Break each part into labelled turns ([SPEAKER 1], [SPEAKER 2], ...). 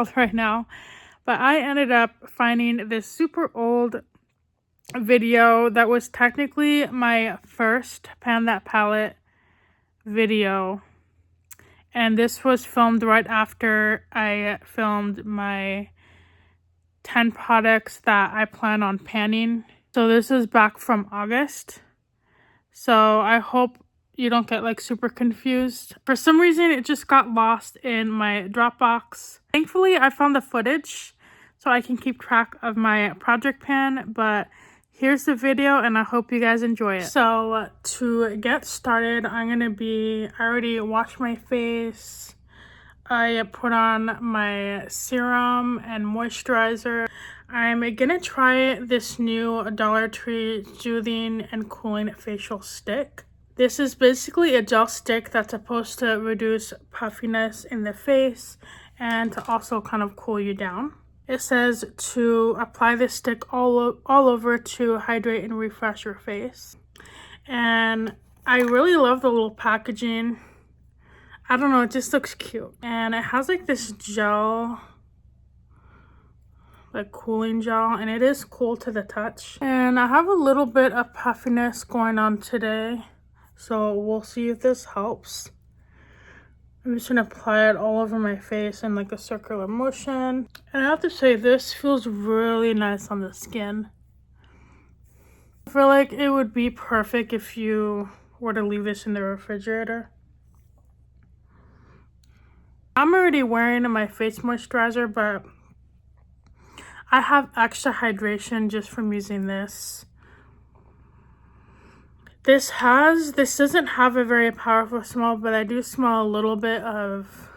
[SPEAKER 1] cold right now. But I ended up finding this super old video that was technically my first Pan That Palette video. And this was filmed right after I filmed my 10 products that I plan on panning. So this is back from August. So I hope you don't get like super confused. For some reason, it just got lost in my Dropbox. Thankfully, I found the footage so I can keep track of my project pan, but here's the video and I hope you guys enjoy it. So to get started, I already washed my face. I put on my serum and moisturizer. I'm gonna try this new Dollar Tree Soothing and Cooling Facial Stick. This is basically a gel stick that's supposed to reduce puffiness in the face and to also kind of cool you down. It says to apply this stick all over to hydrate and refresh your face. And I really love the little packaging. I don't know, it just looks cute. And it has like this gel, like cooling gel, and it is cool to the touch. And I have a little bit of puffiness going on today, so we'll see if this helps. I'm just gonna apply it all over my face in like a circular motion. And I have to say, this feels really nice on the skin. I feel like it would be perfect if you were to leave this in the refrigerator. I'm already wearing my face moisturizer, but I have extra hydration just from using this. This doesn't have a very powerful smell, but I do smell a little bit of,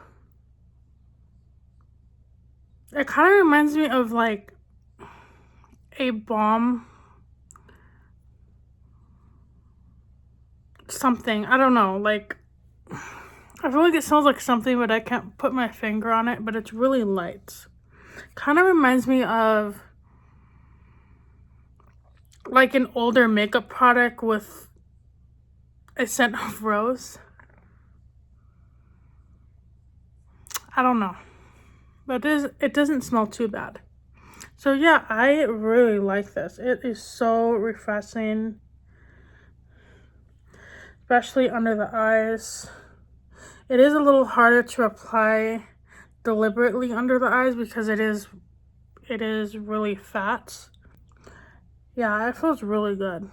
[SPEAKER 1] it kind of reminds me of like a balm, something, I don't know, like, I feel like it smells like something, but I can't put my finger on it, but it's really light. Kind of reminds me of like an older makeup product with a scent of rose. I don't know, but it doesn't smell too bad. So yeah, I really like this. It is so refreshing, especially under the eyes. It is a little harder to apply deliberately under the eyes because it is really fat. Yeah, it feels really good.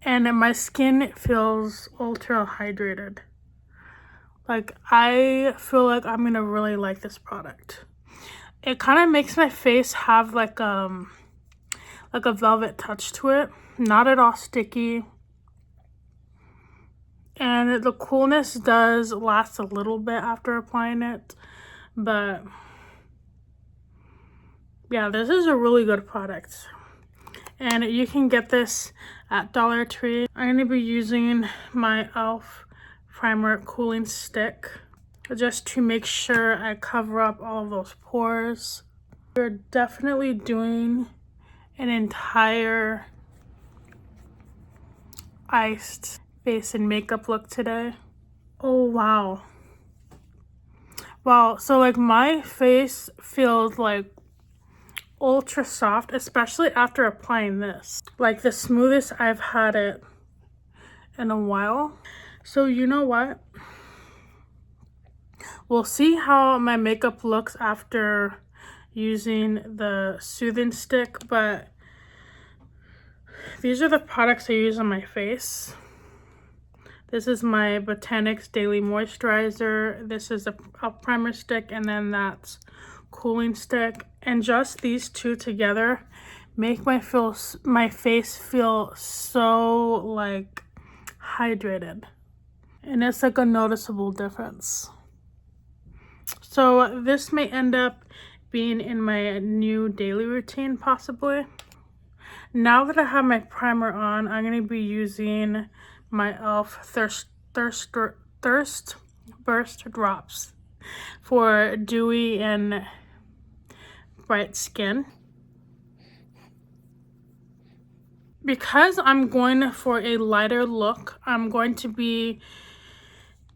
[SPEAKER 1] And my skin feels ultra hydrated. Like, I feel like I'm gonna really like this product. It kind of makes my face have like a velvet touch to it. Not at all sticky. And the coolness does last a little bit after applying it. But yeah, this is a really good product. And you can get this at Dollar Tree. I'm going to be using my e.l.f. Primer Cooling Stick just to make sure I cover up all of those pores. We're definitely doing an entire iced face and makeup look today. Oh, wow. Wow, so like my face feels like ultra soft, especially after applying this. Like the smoothest I've had it in a while. So you know what? We'll see how my makeup looks after using the soothing stick, but these are the products I use on my face. This is my Botanics Daily Moisturizer. This is a primer stick, and then that's cooling stick. And just these two together make my face feel so like hydrated. And it's like a noticeable difference. So this may end up being in my new daily routine possibly. Now that I have my primer on, I'm going to be using my e.l.f. Thirst Burst Drops for dewy and bright skin. Because I'm going for a lighter look, I'm going to be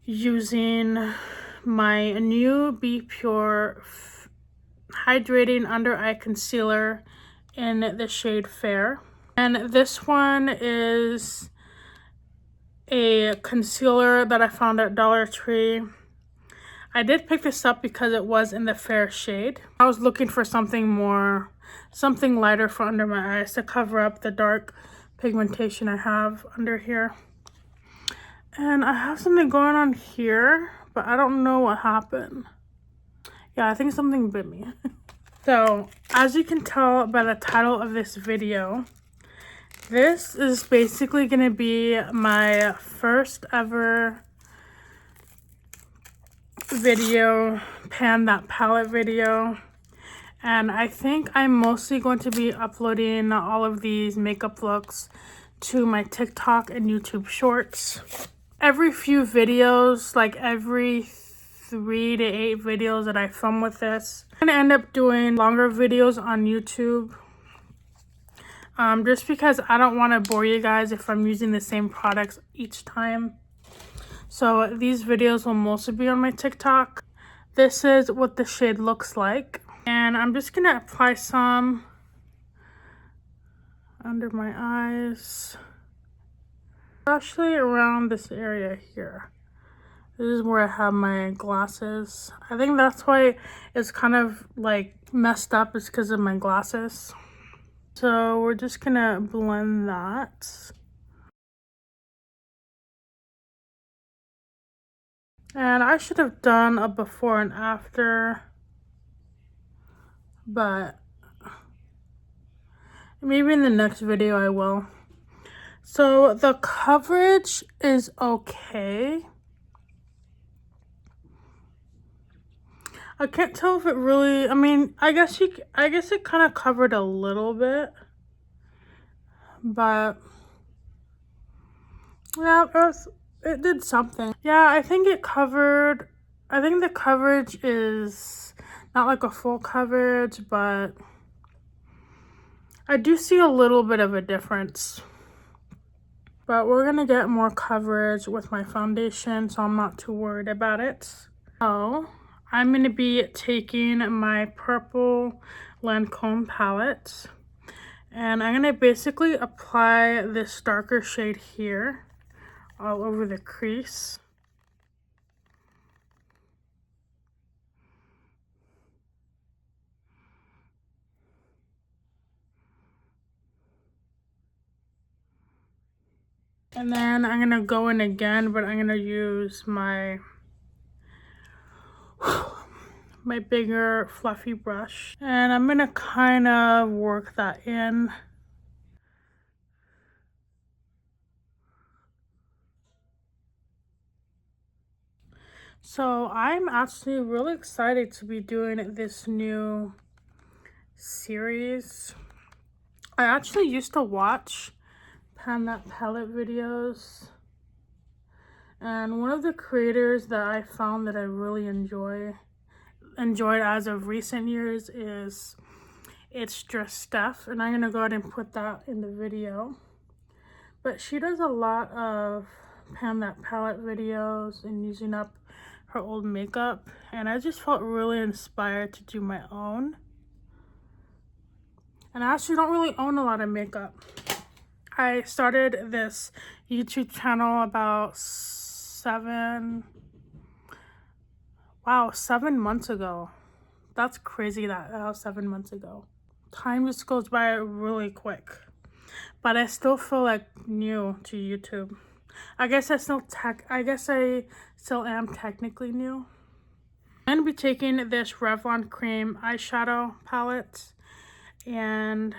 [SPEAKER 1] using my new Be Pure Hydrating Under Eye Concealer in the shade Fair. And this one is a concealer that I found at Dollar Tree. I did pick this up because it was in the fair shade. I was looking for something lighter for under my eyes to cover up the dark pigmentation I have under here. And I have something going on here, but I don't know what happened. Yeah, I think something bit me. So, as you can tell by the title of this video, this is basically going to be my first ever video, pan that palette video. And I think I'm mostly going to be uploading all of these makeup looks to my TikTok and YouTube shorts. Every few videos, like every 3 to 8 videos that I film with this, I'm gonna end up doing longer videos on YouTube. Just because I don't want to bore you guys if I'm using the same products each time. So these videos will mostly be on my TikTok. This is what the shade looks like. And I'm just gonna apply some under my eyes, especially around this area here. This is where I have my glasses. I think that's why it's kind of like messed up, is because of my glasses. So we're just gonna blend that. And I should have done a before and after, but maybe in the next video I will. So the coverage is okay. I can't tell if it really, I mean, I guess it kind of covered a little bit, but yeah, it did something. Yeah, I think it covered, I think the coverage is not like a full coverage, but I do see a little bit of a difference. But we're gonna get more coverage with my foundation, so I'm not too worried about it. So I'm going to be taking my purple Lancome palette, and I'm going to basically apply this darker shade here all over the crease. And then I'm going to go in again, but I'm going to use my bigger fluffy brush, and I'm going to kind of work that in. So I'm actually really excited to be doing this new series. I actually used to watch Pan That Palette videos, and one of the creators that I found that I really enjoyed as of recent years is ItsjustSteph, and I'm gonna go ahead and put that in the video. But she does a lot of Pan That Palette videos and using up her old makeup, and I just felt really inspired to do my own. And I actually don't really own a lot of makeup. I started this YouTube channel about 7 months ago. That's crazy that was 7 months ago. Time just goes by really quick. But I still feel like new to YouTube. I guess I still am technically new. I'm gonna be taking this Revlon cream eyeshadow palette, and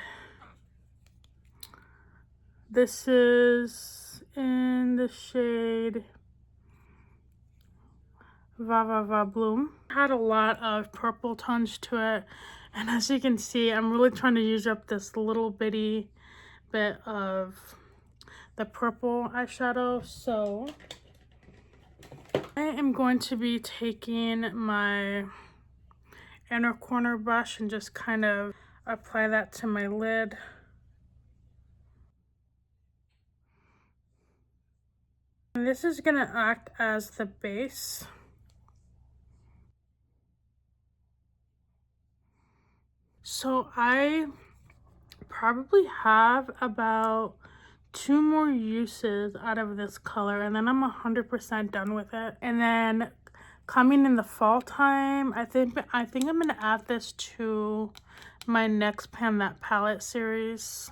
[SPEAKER 1] this is in the shade Bloom. Had a lot of purple tones to it, and as you can see, I'm really trying to use up this little bitty bit of the purple eyeshadow. So I am going to be taking my inner corner brush and just kind of apply that to my lid. And this is gonna act as the base. So I probably have about 2 more uses out of this color, and then I'm 100% done with it. And then coming in the fall time, I think I'm gonna add this to my next Pan That Palette series,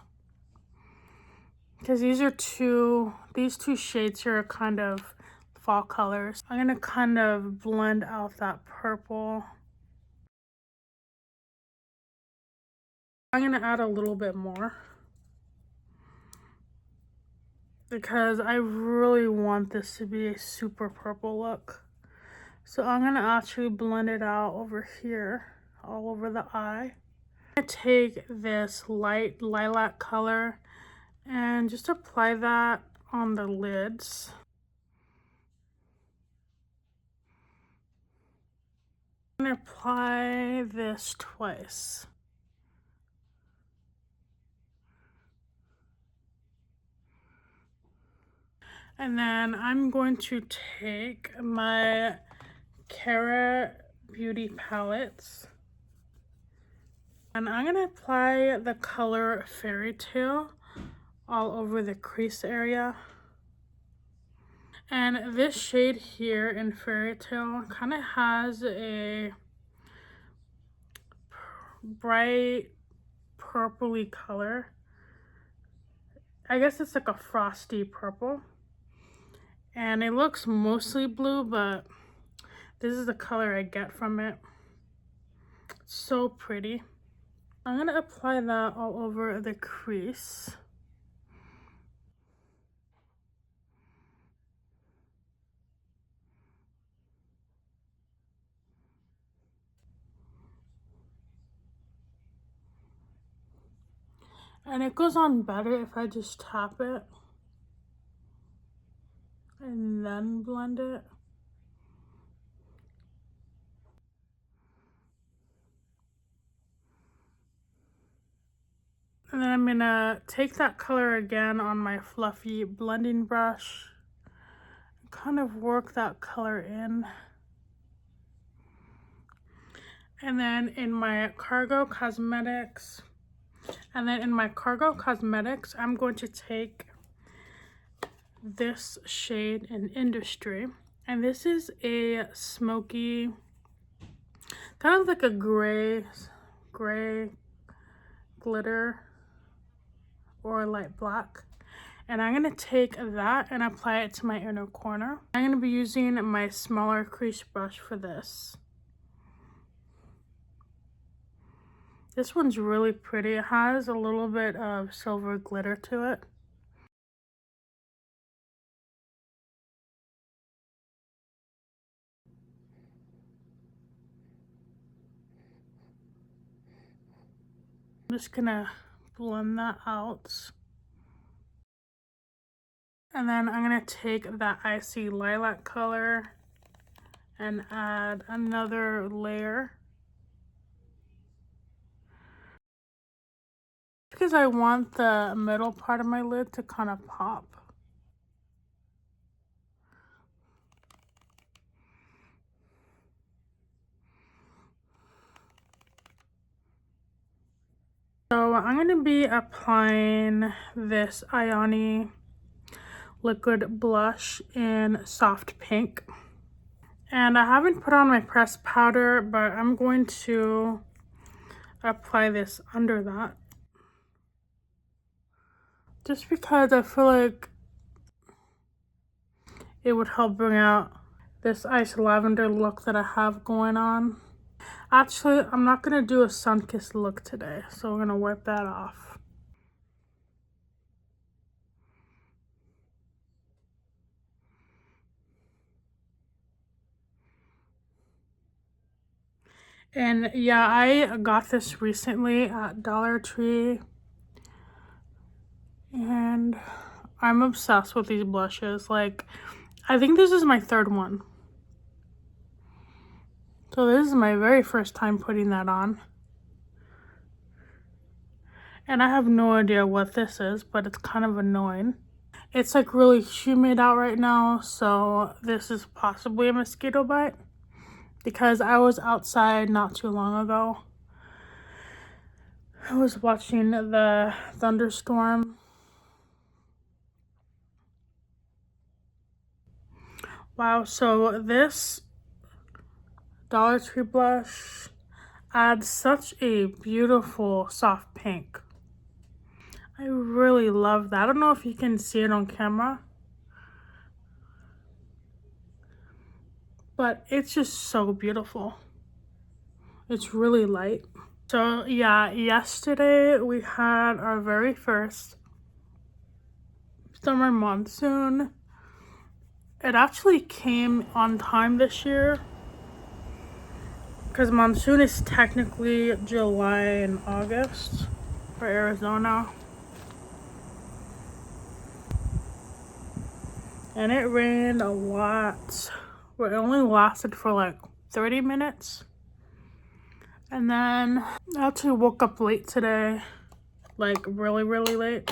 [SPEAKER 1] because these two shades here are kind of fall colors. I'm gonna kind of blend out that purple. I'm gonna add a little bit more because I really want this to be a super purple look. So I'm gonna actually blend it out over here, all over the eye. I'm gonna take this light lilac color and just apply that on the lids. I'm gonna apply this twice. And then I'm going to take my Cara Beauty palettes, and I'm gonna apply the color Fairytale all over the crease area. And this shade here in Fairytale kind of has a bright purpley color. I guess it's like a frosty purple. And it looks mostly blue, but this is the color I get from it. It's so pretty. I'm gonna apply that all over the crease. And it goes on better if I just tap it and then blend it. And then I'm gonna take that color again on my fluffy blending brush, kind of work that color in. And then in my Cargo Cosmetics, I'm going to take this shade in Industry. And this is a smoky, kind of like a gray glitter or light black. And I'm gonna take that and apply it to my inner corner. I'm gonna be using my smaller crease brush for this. This one's really pretty. It has a little bit of silver glitter to it. I'm just gonna blend that out. And then I'm gonna take that icy lilac color and add another layer. Because I want the middle part of my lid to kind of pop. So I'm going to be applying this Ioni liquid blush in soft pink. And I haven't put on my pressed powder, but I'm going to apply this under that. Just because I feel like it would help bring out this ice lavender look that I have going on. Actually, I'm not going to do a sun-kissed look today, so we're going to wipe that off. And yeah, I got this recently at Dollar Tree. And I'm obsessed with these blushes. Like, I think this is my third one. So this is my very first time putting that on. And I have no idea what this is, but it's kind of annoying. It's like really humid out right now, so this is possibly a mosquito bite. Because I was outside not too long ago. I was watching the thunderstorm. Wow, so this Dollar Tree blush adds such a beautiful soft pink. I really love that. I don't know if you can see it on camera, but it's just so beautiful. It's really light. So yeah, yesterday we had our very first summer monsoon. It actually came on time this year because monsoon is technically July and August for Arizona. And it rained a lot. It only lasted for like 30 minutes. And then I actually woke up late today, like really, really late.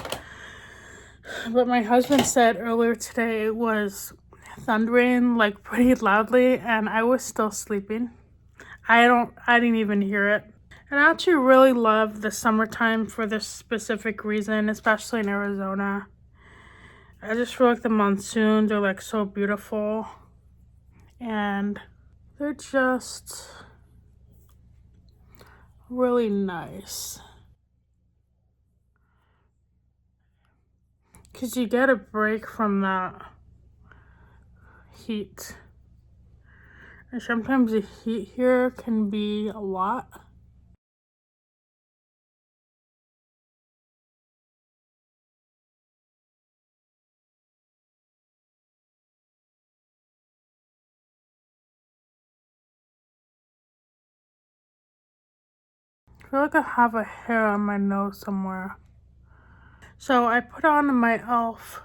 [SPEAKER 1] But my husband said earlier today it was thundering like pretty loudly and I was still sleeping. I didn't even hear it. And I actually really love the summertime for this specific reason, especially in Arizona. I just feel like the monsoons are like so beautiful and they're just really nice. Because you get a break from that heat. And sometimes the heat here can be a lot. I feel like I have a hair on my nose somewhere. So I put on my e.l.f.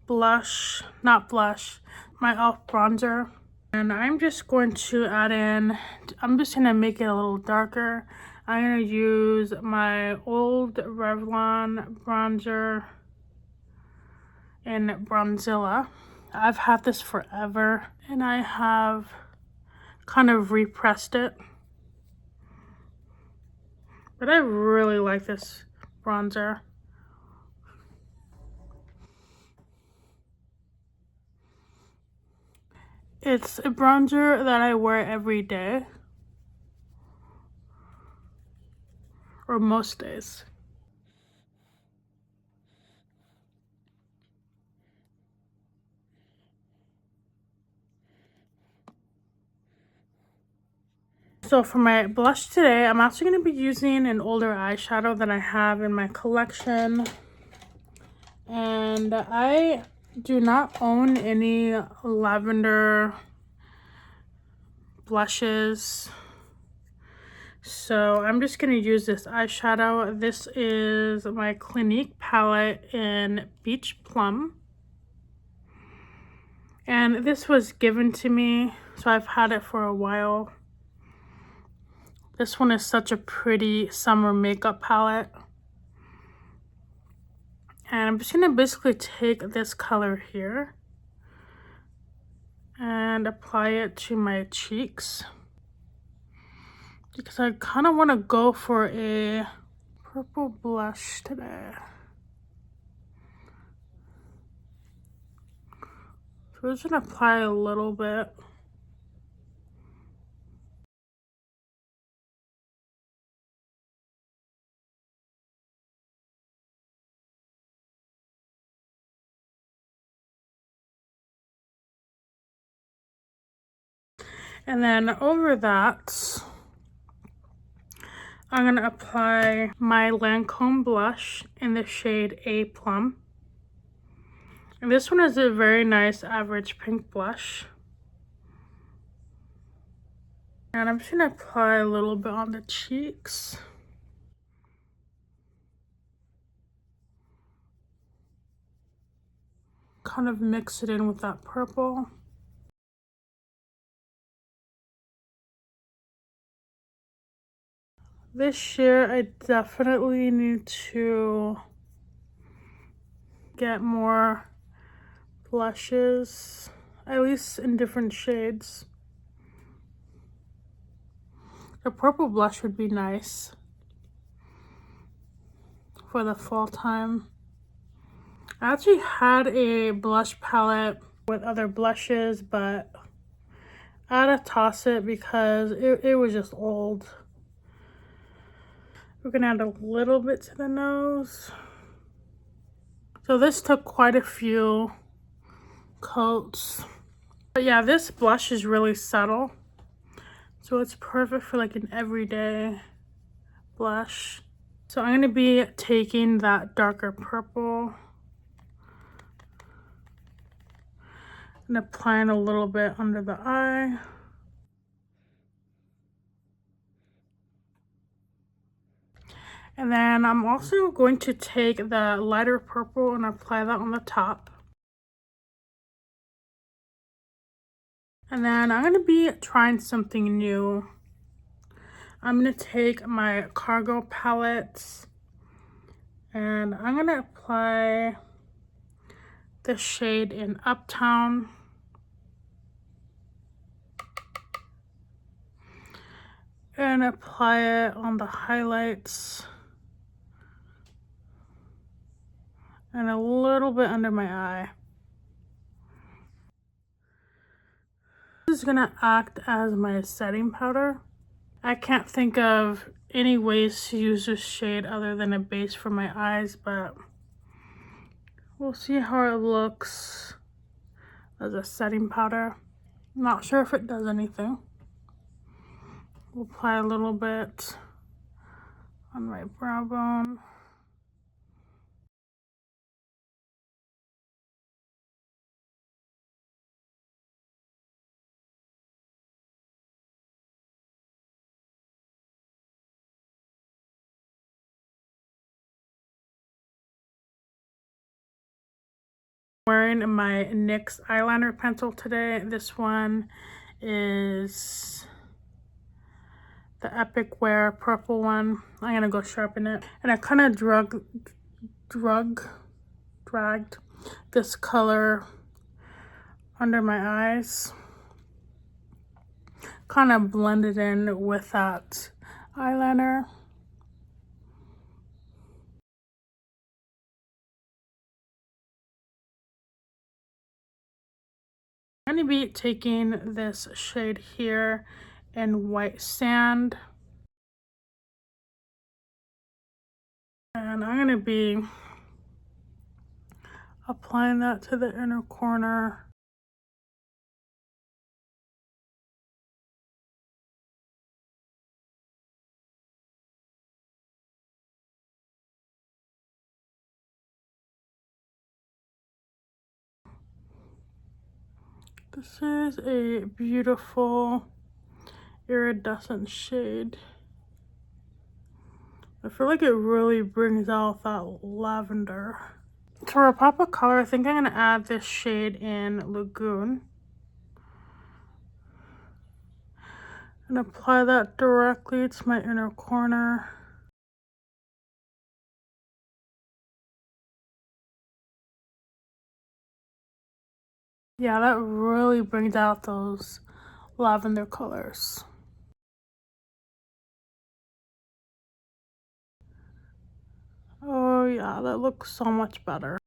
[SPEAKER 1] blush, not blush, my e.l.f. bronzer. And I'm just going to add in, I'm just going to make it a little darker. I'm going to use my old Revlon bronzer in Bronzilla. I've had this forever and I have kind of repressed it. But I really like this bronzer. It's a bronzer that I wear every day. Or most days. So for my blush today, I'm actually going to be using an older eyeshadow that I have in my collection. And I do not own any lavender blushes. So I'm just going to use this eyeshadow. This is my Clinique palette in Beach Plum. And this was given to me, so I've had it for a while. This one is such a pretty summer makeup palette. And I'm just going to basically take this color here and apply it to my cheeks. Because I kind of want to go for a purple blush today. So we're just going to apply a little bit. And then over that, I'm going to apply my Lancome blush in the shade A Plum. And this one is a very nice average pink blush. And I'm just going to apply a little bit on the cheeks. Kind of mix it in with that purple. This year I definitely need to get more blushes, at least in different shades. A purple blush would be nice. for the fall time. I actually had a blush palette with other blushes, but I had to toss it because it was just old. We're gonna add a little bit to the nose. So this took quite a few coats. But yeah, this blush is really subtle. So it's perfect for like an everyday blush. So I'm gonna be taking that darker purple and applying a little bit under the eye. And then I'm also going to take the lighter purple and apply that on the top. And then I'm going to be trying something new. I'm going to take my Cargo palettes and I'm going to apply the shade in Uptown. And apply it on the highlights. And a little bit under my eye. This is gonna act as my setting powder. I can't think of any ways to use this shade other than a base for my eyes, but we'll see how it looks as a setting powder. I'm not sure if it does anything. We'll apply a little bit on my brow bone. Wearing my NYX eyeliner pencil today. This one is the Epic Wear purple one. I'm gonna go sharpen it. And I kind of dragged this color under my eyes. Kind of blended in with that eyeliner. I'm going to be taking this shade here in White Sand. And I'm going to be applying that to the inner corner. This is a beautiful iridescent shade. I feel like it really brings out that lavender. For a pop of color, I think I'm going to add this shade in Lagoon. And apply that directly to my inner corner. Yeah, that really brings out those lavender colors. Oh yeah, that looks so much better.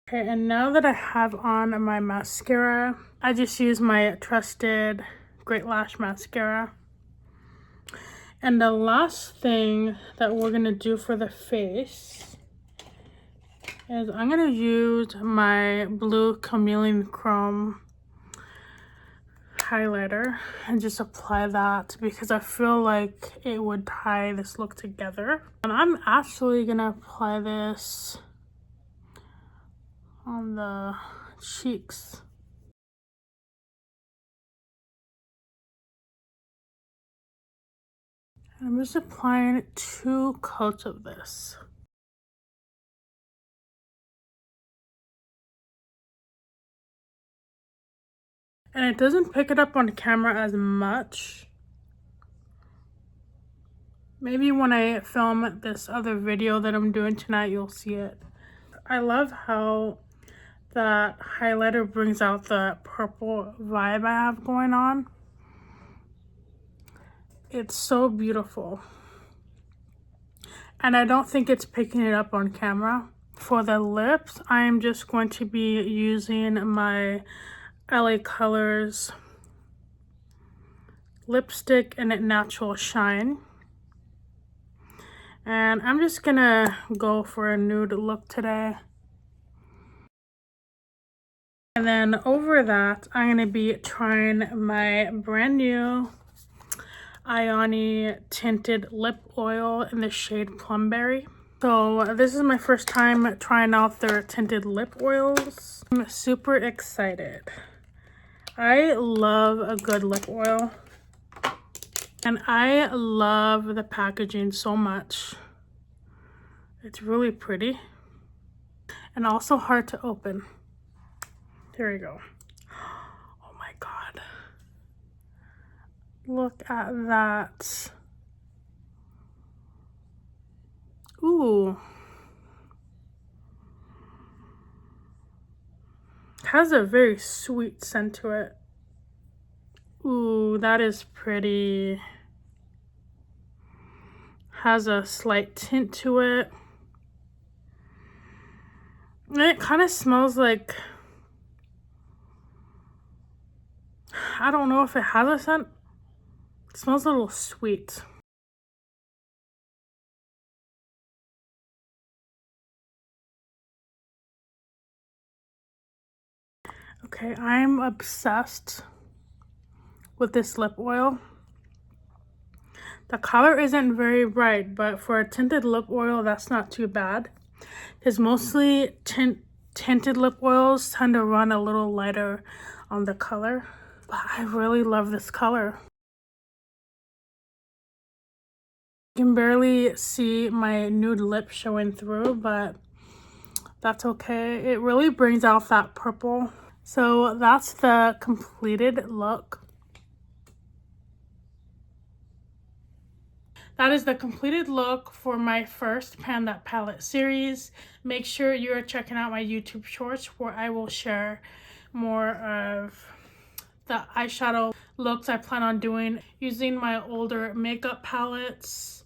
[SPEAKER 1] Okay, and now that I have on my mascara, I just use my trusted Great Lash mascara. And the last thing that we're gonna do for the face is I'm gonna use my blue Chameleon Chrome highlighter and just apply that because I feel like it would tie this look together. And I'm actually gonna apply this on the cheeks. And I'm just applying 2 coats of this. And it doesn't pick it up on camera as much. Maybe when I film this other video that I'm doing tonight, you'll see it. I love how that highlighter brings out the purple vibe I have going on. It's so beautiful. and I don't think it's picking it up on camera. For the lips, I am just going to be using my LA Colors lipstick in Natural Shine. And I'm just gonna go for a nude look today. And then over that, I'm gonna be trying my brand new Ioni Tinted Lip Oil in the shade Plumberry. So this is my first time trying out their tinted lip oils. I'm super excited. I love a good lip oil. And I love the packaging so much. It's really pretty. And also hard to open. There you go. Oh my god. Look at that. Ooh. Has a very sweet scent to it. Ooh, that is pretty. Has a slight tint to it. And it kind of smells like, I don't know if it has a scent. It smells a little sweet. Okay, I'm obsessed with this lip oil. The color isn't very bright, but for a tinted lip oil, that's not too bad. Because mostly tinted lip oils tend to run a little lighter on the color. But I really love this color. You can barely see my nude lip showing through, but that's okay. It really brings out that purple. So that's the completed look. That is the completed look for my first Pan That Palette series. Make sure you're checking out my YouTube shorts where I will share more of the eyeshadow looks I plan on doing using my older makeup palettes.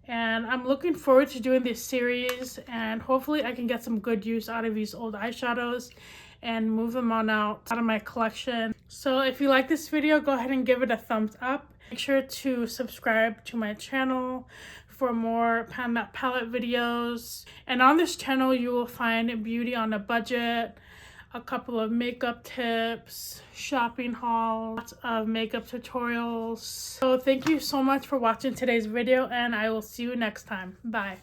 [SPEAKER 1] And I'm looking forward to doing this series, and hopefully I can get some good use out of these old eyeshadows and move them on out of my collection. So if you like this video, go ahead and give it a thumbs up. Make sure to subscribe to my channel for more Pan That Palette videos. And on this channel, you will find beauty on a budget, a couple of makeup tips, shopping hauls, lots of makeup tutorials. So thank you so much for watching today's video, and I will see you next time. Bye.